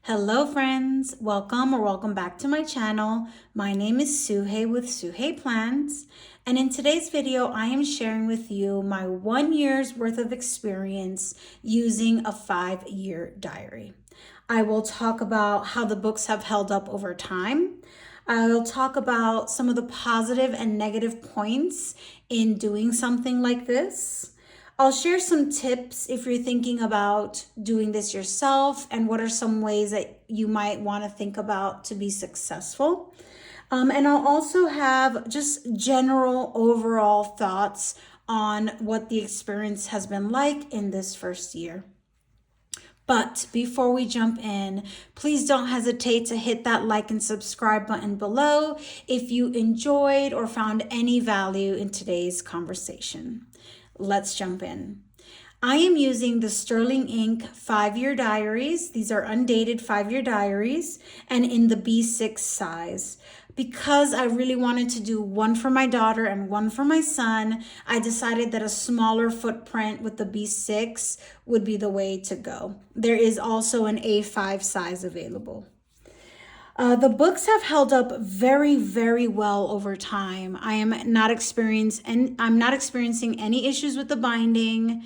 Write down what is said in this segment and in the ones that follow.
Hello friends, welcome back to my channel. My name is Suhei with Suhei Plans, and in today's video I am sharing with you my 1 year's worth of experience using a 5-year diary. I will talk about how the books have held up over time. I will talk about some of the positive and negative points in doing something like this. I'll share some tips if you're thinking about doing this yourself and what are some ways that you might want to think about to be successful. And I'll also have just general overall thoughts on what the experience has been like in this first year. But before we jump in, please don't hesitate to hit that like and subscribe button below if you enjoyed or found any value in today's conversation. Let's jump in. I am using the Sterling Ink 5-year diaries. These are undated 5-year diaries and in the B6 size. Because I really wanted to do one for my daughter and one for my son, I decided that a smaller footprint with the B6 would be the way to go. There is also an A5 size available. The books have held up very, very well over time. I'm not experiencing any issues with the binding.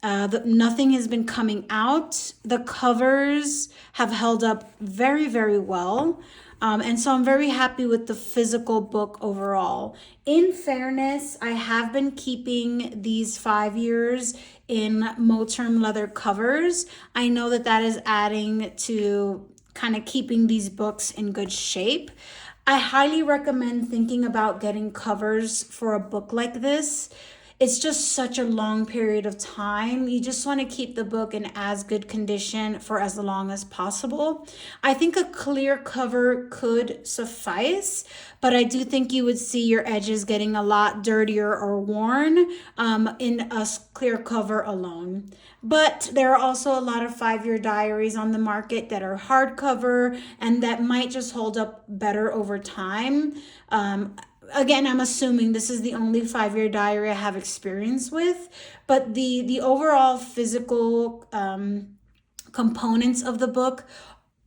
Nothing has been coming out. The covers have held up very, very well. And so I'm very happy with the physical book overall. In fairness, I have been keeping these 5 years in Moterm leather covers. I know that is adding to kind of keeping these books in good shape. I highly recommend thinking about getting covers for a book like this. It's just such a long period of time. You just want to keep the book in as good condition for as long as possible. I think a clear cover could suffice, but I do think you would see your edges getting a lot dirtier or worn in a clear cover alone. But there are also a lot of 5-year diaries on the market that are hardcover and that might just hold up better over time. Again, I'm assuming this is the only 5-year diary I have experience with, but the overall physical components of the book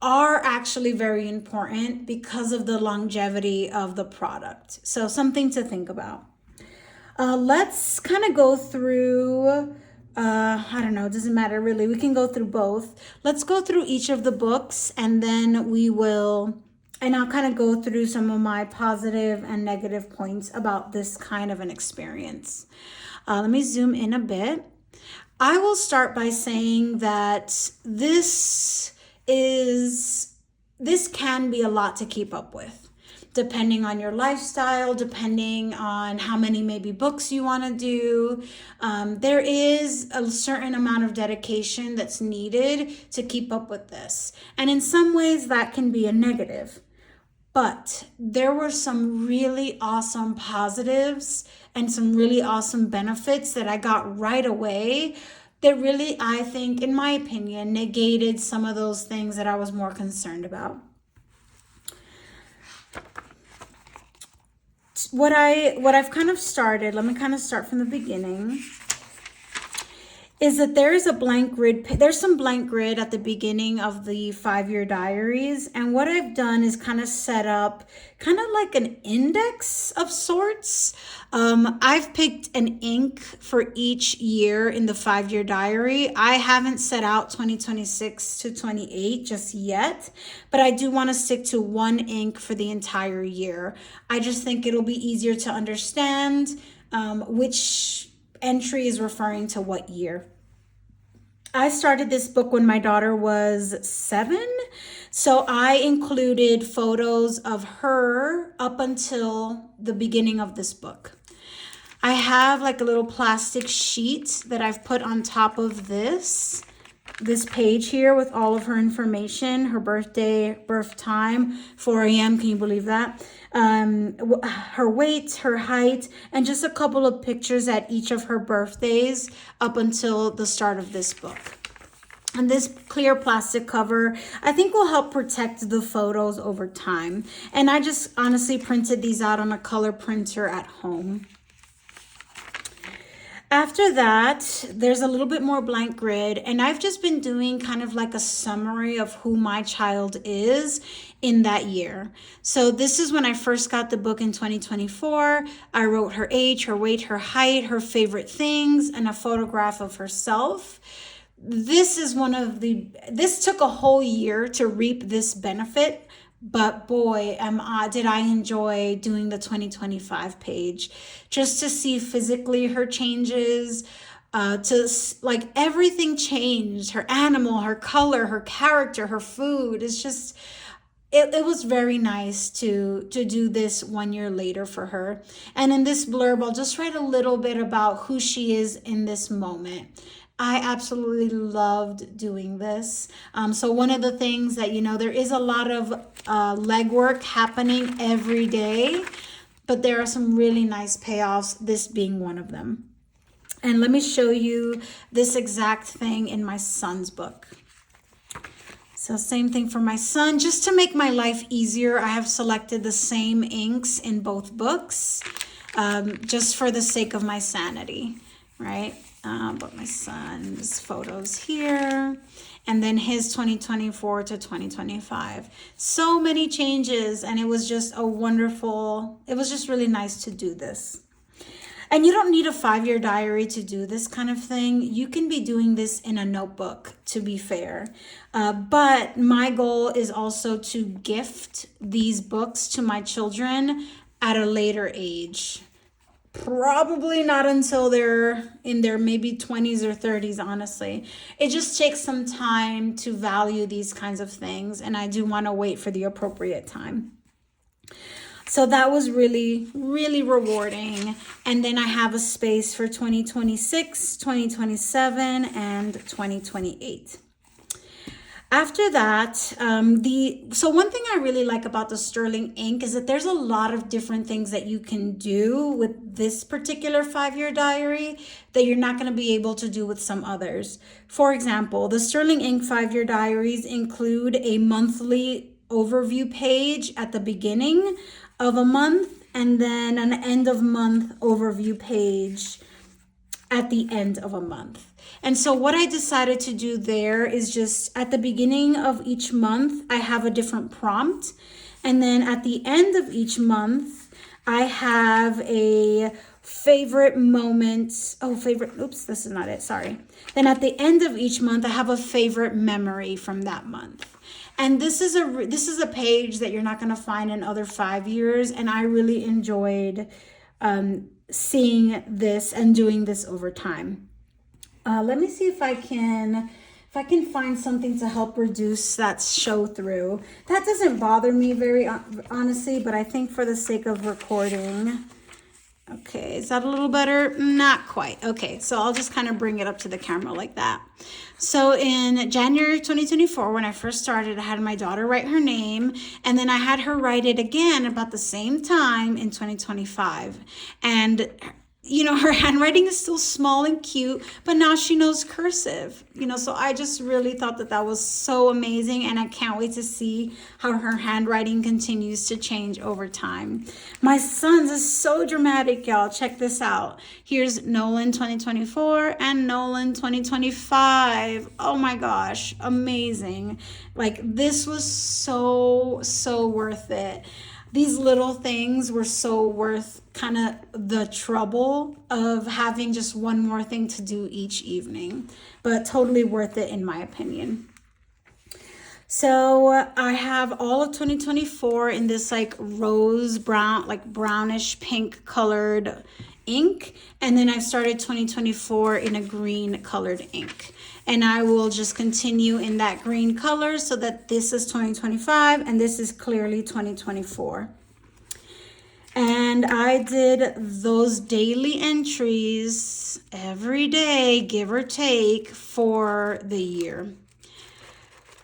are actually very important because of the longevity of the product. So something to think about. Let's kind of go through, I don't know, it doesn't matter really. We can go through both. Let's go through each of the books and then I'll kind of go through some of my positive and negative points about this kind of an experience. Let me zoom in a bit. I will start by saying that this can be a lot to keep up with, depending on your lifestyle, depending on how many maybe books you want to do. There is a certain amount of dedication that's needed to keep up with this. And in some ways that can be a negative. But there were some really awesome positives and some really awesome benefits that I got right away that really, I think, in my opinion, negated some of those things that I was more concerned about. What I've kind of started, let me kind of start from the beginning, is that there is a blank grid. There's some blank grid at the beginning of the 5-year diaries. And what I've done is kind of set up kind of like an index of sorts. I've picked an ink for each year in the 5-year diary. I haven't set out 2026 to 28 just yet, but I do want to stick to one ink for the entire year. I just think it'll be easier to understand which entry is referring to what year. I started this book when my daughter was 7, so I included photos of her up until the beginning of this book. I have like a little plastic sheet that I've put on top of this page here with all of her information, her birthday, birth time, 4 a.m. Can you believe that? Her weight, her height, and just a couple of pictures at each of her birthdays up until the start of this book. And this clear plastic cover, I think, will help protect the photos over time. And I just honestly printed these out on a color printer at home. After that, there's a little bit more blank grid, and I've just been doing kind of like a summary of who my child is in that year. So this is when I first got the book in 2024. I wrote her age, her weight, her height, her favorite things, and a photograph of herself. This is this took a whole year to reap this benefit, but boy, did I enjoy doing the 2025 page, just to see physically her changes, like everything changed, her animal, her color, her character, her food. It's just, it was very nice to do this 1 year later for her. And in this blurb, I'll just write a little bit about who she is in this moment. I absolutely loved doing this. So one of the things that, there is a lot of legwork happening every day, but there are some really nice payoffs, this being one of them. And let me show you this exact thing in my son's book. So same thing for my son. Just to make my life easier, I have selected the same inks in both books, just for the sake of my sanity, right? But my son's photos here, and then his 2024 to 2025. So many changes, and it was just it was just really nice to do this. And you don't need a 5-year diary to do this kind of thing. You can be doing this in a notebook, to be fair. But my goal is also to gift these books to my children at a later age. Probably not until they're in their maybe 20s or 30s, honestly. It just takes some time to value these kinds of things, and I do want to wait for the appropriate time. So that was really, really rewarding. And then I have a space for 2026, 2027, and 2028. After that, so one thing I really like about the sterling ink is that there's a lot of different things that you can do with this particular 5-year diary that you're not going to be able to do with some others. For example, the sterling ink 5-year diaries include a monthly overview page at the beginning of a month, and then an end of month overview page at the end of a month. And so what I decided to do there is just at the beginning of each month, I have a different prompt. And then at the end of each month, I have a favorite moment. Oops, this is not it, sorry. Then at the end of each month, I have a favorite memory from that month. And this is a page that you're not going to find in other 5 years. And I really enjoyed seeing this and doing this over time. Let me see if I can find something to help reduce that show through. That doesn't bother me very honestly, but I think for the sake of recording. Okay, is that a little better? Not quite. Okay, so I'll just kind of bring it up to the camera like that. So in January 2024, when I first started, I had my daughter write her name, and then I had her write it again about the same time in 2025. And her handwriting is still small and cute, but now she knows cursive, so I just really thought that was so amazing. And I can't wait to see how her handwriting continues to change over time. My son's is so dramatic, y'all. Check this out. Here's Nolan 2024 and Nolan 2025. Oh my gosh, amazing. Like, this was so worth it. These little things were so worth kind of the trouble of having just one more thing to do each evening, but totally worth it in my opinion. So I have all of 2024 in this like rose brown, like brownish pink colored ink. And then I started 2024 in a green colored ink. And I will just continue in that green color so that this is 2025 and this is clearly 2024. And I did those daily entries every day, give or take, for the year.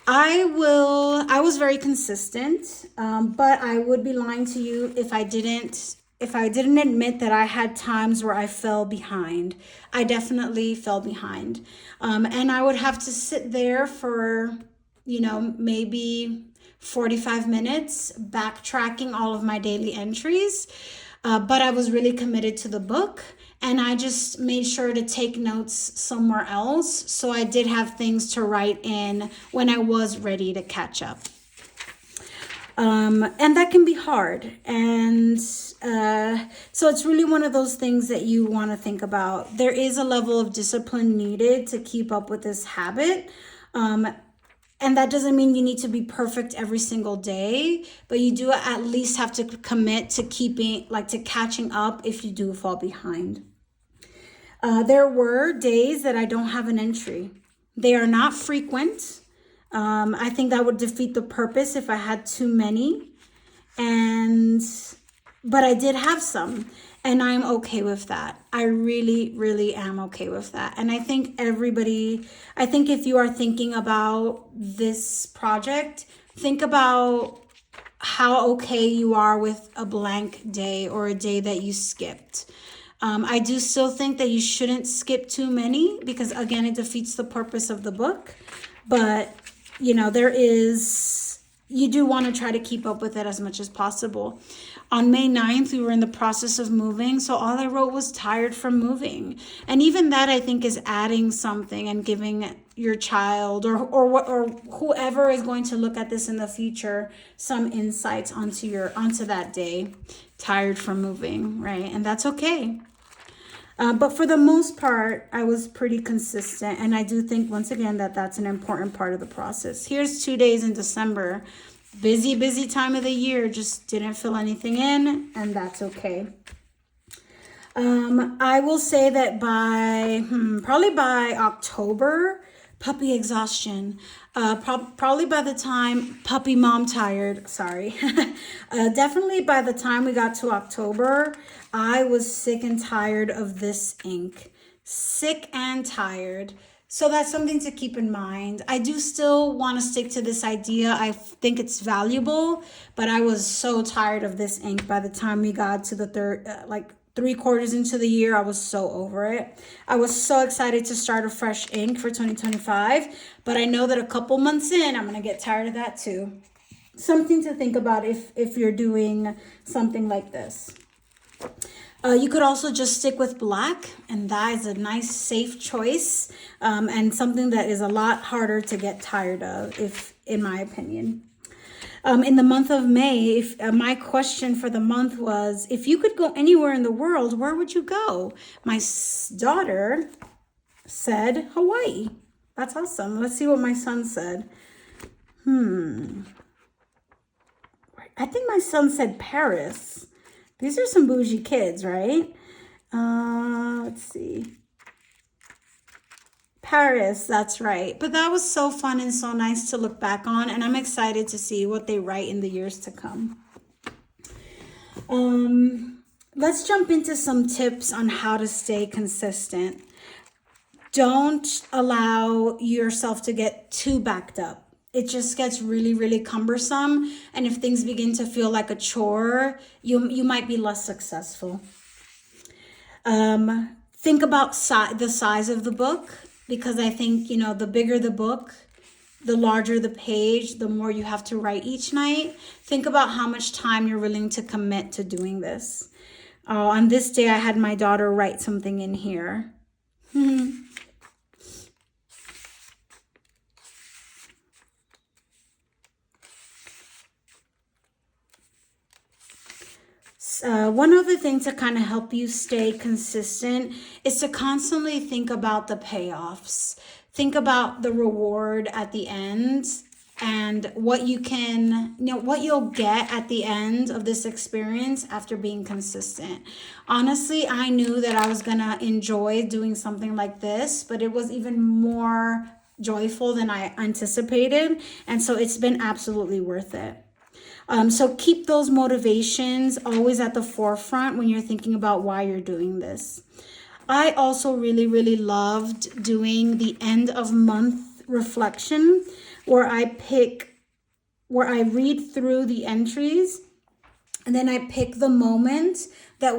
I was very consistent, but I would be lying to you if I didn't admit that I had times where I fell behind. I definitely fell behind. And I would have to sit there for, maybe 45 minutes backtracking all of my daily entries. But I was really committed to the book, and I just made sure to take notes somewhere else. So I did have things to write in when I was ready to catch up. And that can be hard. And so it's really one of those things that you want to think about. There is a level of discipline needed to keep up with this habit. And that doesn't mean you need to be perfect every single day, but you do at least have to commit to to catching up if you do fall behind. There were days that I don't have an entry. They are not frequent. I think that would defeat the purpose if I had too many. But I did have some, and I'm okay with that. I really, really am okay with that. And I think if you are thinking about this project, think about how okay you are with a blank day or a day that you skipped. I do still think that you shouldn't skip too many because, again, it defeats the purpose of the book. But, you do want to try to keep up with it as much as possible. On May 9th, we were in the process of moving, so all I wrote was tired from moving. And even that, I think, is adding something and giving your child or whoever is going to look at this in the future some insights onto that day. Tired from moving, right? And that's okay. But for the most part, I was pretty consistent. And I do think, once again, that that's an important part of the process. Here's 2 days in December. Busy time of the year. Just didn't fill anything in, and that's okay. I will say that probably by October, puppy exhaustion. Probably by the time puppy mom tired, sorry. Definitely by the time we got to October, I was sick and tired of this ink. Sick and tired. So that's something to keep in mind. I do still want to stick to this idea. I think it's valuable, but I was so tired of this ink by the time we got to the third, 3/4 into the year. I was so over it. I was so excited to start a fresh ink for 2025, but I know that a couple months in, I'm going to get tired of that too. Something to think about if you're doing something like this. You could also just stick with black, and that is a nice, safe choice, and something that is a lot harder to get tired of, in my opinion. In the month of May, my question for the month was, if you could go anywhere in the world, where would you go? My daughter said Hawaii. That's awesome. Let's see what my son said. I think my son said Paris. These are some bougie kids, right? Let's see. Paris, that's right. But that was so fun and so nice to look back on, and I'm excited to see what they write in the years to come. Let's jump into some tips on how to stay consistent. Don't allow yourself to get too backed up. It just gets really, really cumbersome. And if things begin to feel like a chore, you might be less successful. Think about the size of the book, because I think, the bigger the book, the larger the page, the more you have to write each night. Think about how much time you're willing to commit to doing this. On this day, I had my daughter write something in here. One other thing to kind of help you stay consistent is to constantly think about the payoffs. Think about the reward at the end and what you'll get at the end of this experience after being consistent. Honestly, I knew that I was going to enjoy doing something like this, but it was even more joyful than I anticipated. And so it's been absolutely worth it. So keep those motivations always at the forefront when you're thinking about why you're doing this. I also really, really loved doing the end of month reflection where I read through the entries and then I pick the moment that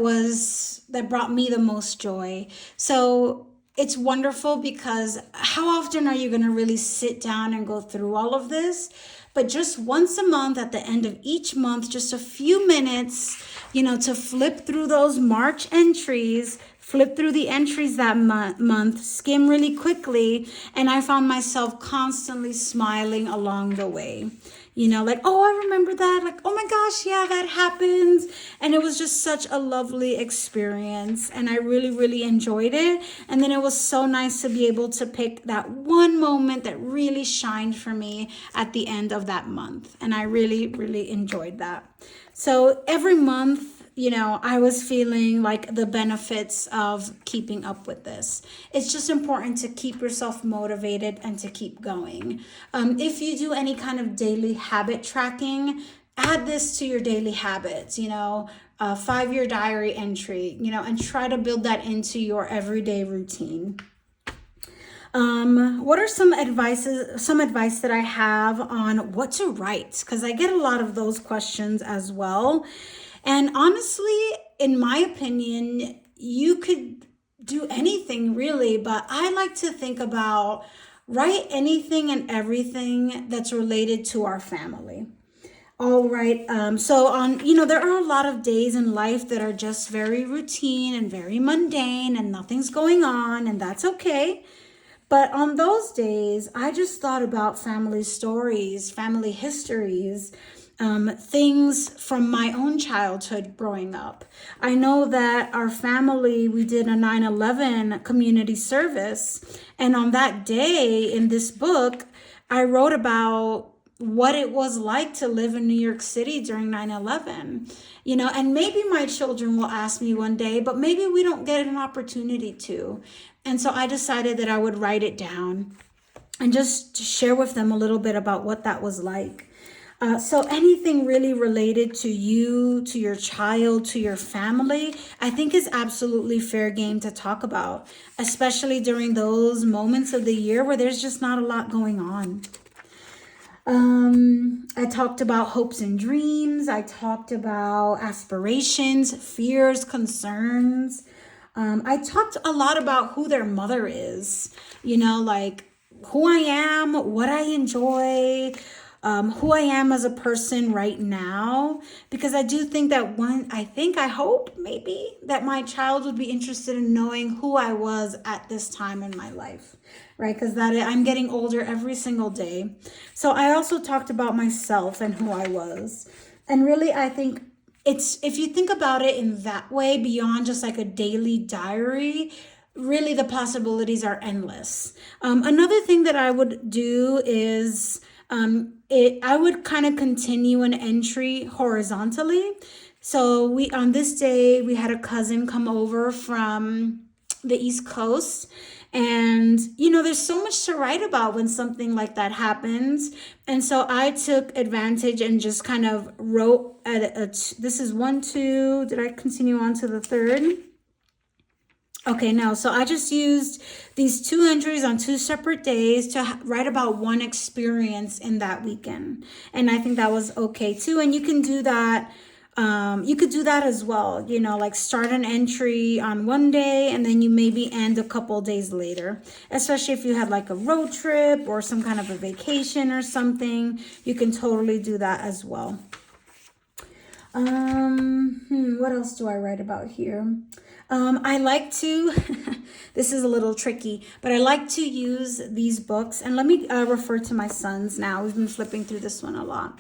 brought me the most joy. So it's wonderful because how often are you going to really sit down and go through all of this? But just once a month, at the end of each month, just a few minutes, to flip through those March entries, flip through the entries that month, skim really quickly, and I found myself constantly smiling along the way. You know, like, oh, I remember that. Like, oh my gosh, yeah, that happened. And it was just such a lovely experience. And I really, really enjoyed it. And then it was so nice to be able to pick that one moment that really shined for me at the end of that month. And I really, really enjoyed that. So every month, you know, I was feeling like the benefits of keeping up with this. It's just important to keep yourself motivated and to keep going. If you do any kind of daily habit tracking, add this to your daily habits, you know, a 5-year diary entry, you know, and try to build that into your everyday routine. What are some advice that I have on what to write? Because I get a lot of those questions as well. And honestly, in my opinion, you could do anything really, but I like to think about write anything and everything that's related to our family. All right. You know, there are a lot of days in life that are just very routine and very mundane and nothing's going on, and that's okay. But on those days, I just thought about family stories, family histories, things from my own childhood growing up. I know that our family, we did a 9/11 community service. And on that day in this book, I wrote about what it was like to live in New York City during 9/11. You know, and maybe my children will ask me one day, but maybe we don't get an opportunity to. And so I decided that I would write it down and just share with them a little bit about what that was like. So anything really related to you, to your child, to your family, I think is absolutely fair game to talk about, especially during those moments of the year where there's just not a lot going on. I talked about hopes and dreams. I talked about aspirations, fears, concerns. I talked a lot about who their mother is, you know, like who I am, what I enjoy, who I am as a person right now, because I do think that I hope maybe that my child would be interested in knowing who I was at this time in my life, right? Because I'm getting older every single day. So I also talked about myself and who I was. And really, I think if you think about it in that way, beyond just like a daily diary, really the possibilities are endless. Another thing that I would do is I would kind of continue an entry horizontally. So on this day, we had a cousin come over from the East Coast. And, you know, there's so much to write about when something like that happens. And so I took advantage and just kind of wrote this is 1, 2. Did I continue on to the third? Okay, no. So I just used these 2 entries on 2 separate days to write about one experience in that weekend. And I think that was okay too. And you can do that. You could do that as well, you know, like start an entry on one day and then you maybe end a couple days later, especially if you had like a road trip or some kind of a vacation or something. You can totally do that as well. What else do I write about here? I like to, this is a little tricky, but I like to use these books, and let me refer to my sons now. We've been flipping through this one a lot.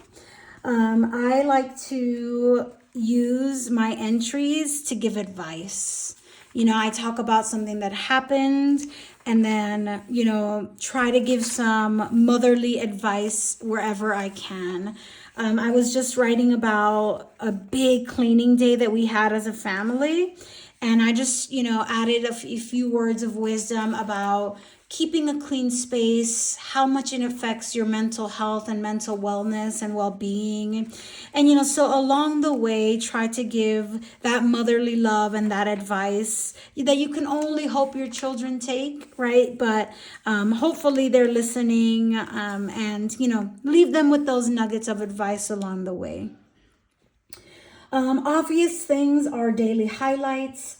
I like to use my entries to give advice. You know, I talk about something that happened and then, you know, try to give some motherly advice wherever I can. I was just writing about a big cleaning day that we had as a family. And I just, you know, added a few words of wisdom about keeping a clean space, how much it affects your mental health and mental wellness and well-being. And, you know, so along the way, try to give that motherly love and that advice that you can only hope your children take, right? But hopefully they're listening and, you know, leave them with those nuggets of advice along the way. Obvious things are daily highlights,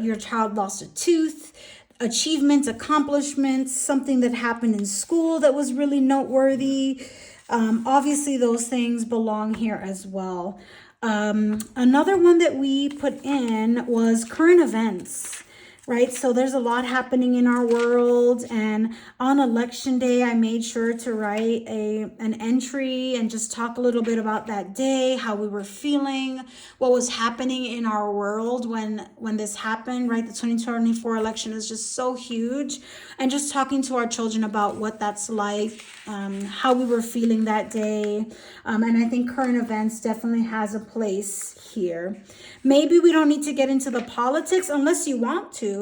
your child lost a tooth, achievements, accomplishments, something that happened in school that was really noteworthy. Obviously, those things belong here as well. Another one that we put in was current events. right? So there's a lot happening in our world, and on election day I made sure to write an entry and just talk a little bit about that day, how we were feeling, what was happening in our world when this happened, right? The 2024 election is just so huge, and just talking to our children about what that's like, how we were feeling that day. And I think current events definitely has a place here. Maybe we don't need to get into the politics unless you want to,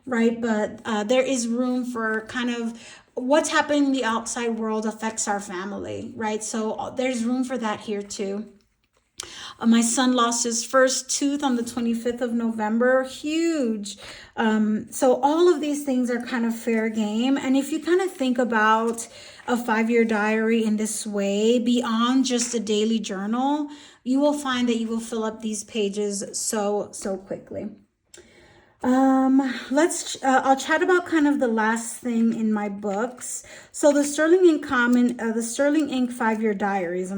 right? But there is room for kind of what's happening in the outside world affects our family, right? So there's room for that here too. My son lost his first tooth on the 25th of November. Huge. So all of these things are kind of fair game. And if you kind of think about a 5-year diary in this way, beyond just a daily journal, you will find that you will fill up these pages so quickly. I'll chat about kind of the last thing in my books. So the Sterling Ink the Sterling Ink 5-year diaries,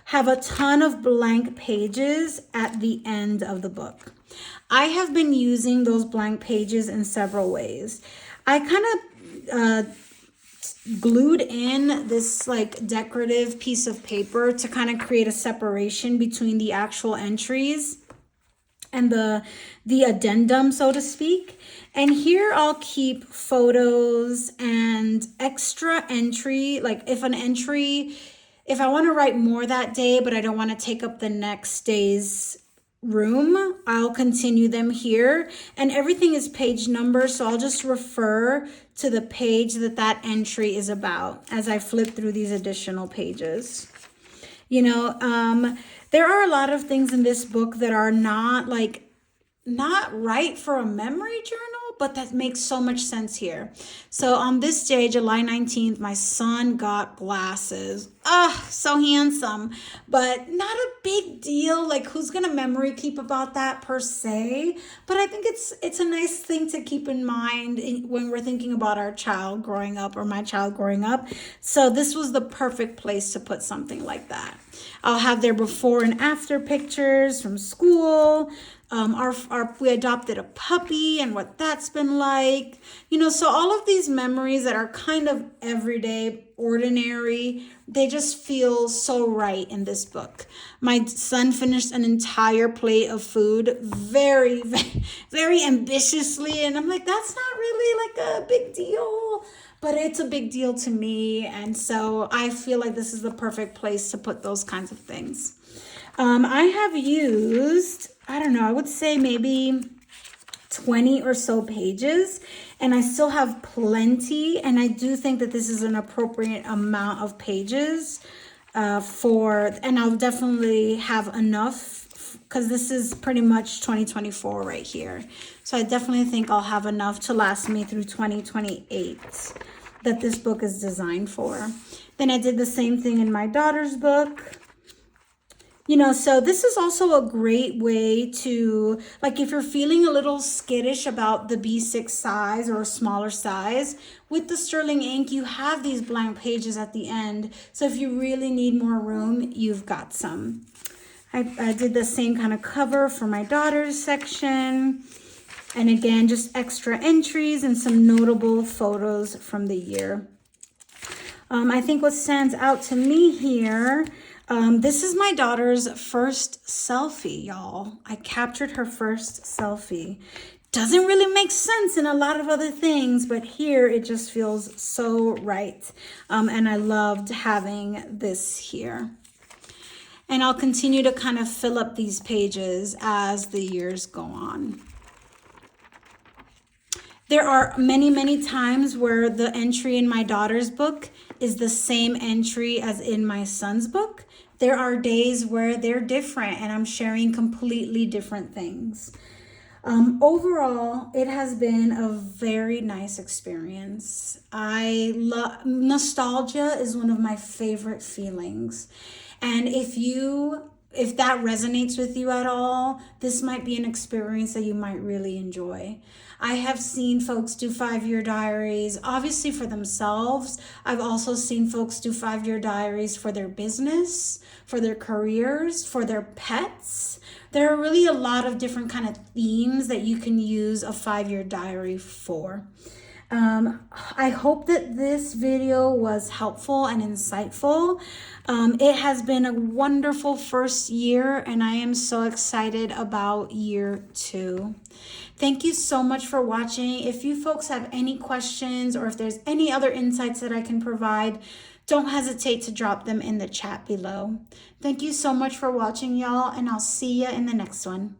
have a ton of blank pages at the end of the book. I have been using those blank pages in several ways. I kind of glued in this like decorative piece of paper to kind of create a separation between the actual entries and the addendum, so to speak. And here I'll keep photos and extra entry. Like if I want to write more that day, but I don't want to take up the next day's room, I'll continue them here. And everything is page number, so I'll just refer to the page that entry is about as I flip through these additional pages. There are a lot of things in this book that are not right for a memory journal, but that makes so much sense here. So on this day, July 19th, my son got glasses. So handsome, but not a big deal. Like, who's gonna memory keep about that per se? But I think it's a nice thing to keep in mind when we're thinking about our child growing up or my child growing up. So this was the perfect place to put something like that. I'll have their before and after pictures from school. We adopted a puppy and what that's been like. So all of these memories that are kind of everyday, ordinary, they just feel so right in this book. My son finished an entire plate of food very, very, very ambitiously. And I'm like, that's not really like a big deal, but it's a big deal to me. And so I feel like this is the perfect place to put those kinds of things. I have used, I would say maybe 20 or so pages, and I still have plenty. And I do think that this is an appropriate amount of pages and I'll definitely have enough because this is pretty much 2024 right here. So I definitely think I'll have enough to last me through 2028 that this book is designed for. Then I did the same thing in my daughter's book. So this is also a great way to, like, if you're feeling a little skittish about the B6 size or a smaller size, with the Sterling Ink, you have these blank pages at the end. So if you really need more room, you've got some. I did the same kind of cover for my daughter's section. And again, just extra entries and some notable photos from the year. I think what stands out to me here, this is my daughter's first selfie, y'all. I captured her first selfie. Doesn't really make sense in a lot of other things, but here it just feels so right. And I loved having this here. And I'll continue to kind of fill up these pages as the years go on. There are many, many times where the entry in my daughter's book is the same entry as in my son's book. There are days where they're different and I'm sharing completely different things. Overall, it has been a very nice experience. Nostalgia is one of my favorite feelings. And if you if that resonates with you at all, this might be an experience that you might really enjoy. I have seen folks do 5-year diaries, obviously for themselves. I've also seen folks do 5-year diaries for their business, for their careers, for their pets. There are really a lot of different kind of themes that you can use a 5-year diary for. I hope that this video was helpful and insightful. It has been a wonderful first year, and I am so excited about year 2. Thank you so much for watching. If you folks have any questions or if there's any other insights that I can provide, don't hesitate to drop them in the chat below. Thank you so much for watching, y'all, and I'll see you in the next one.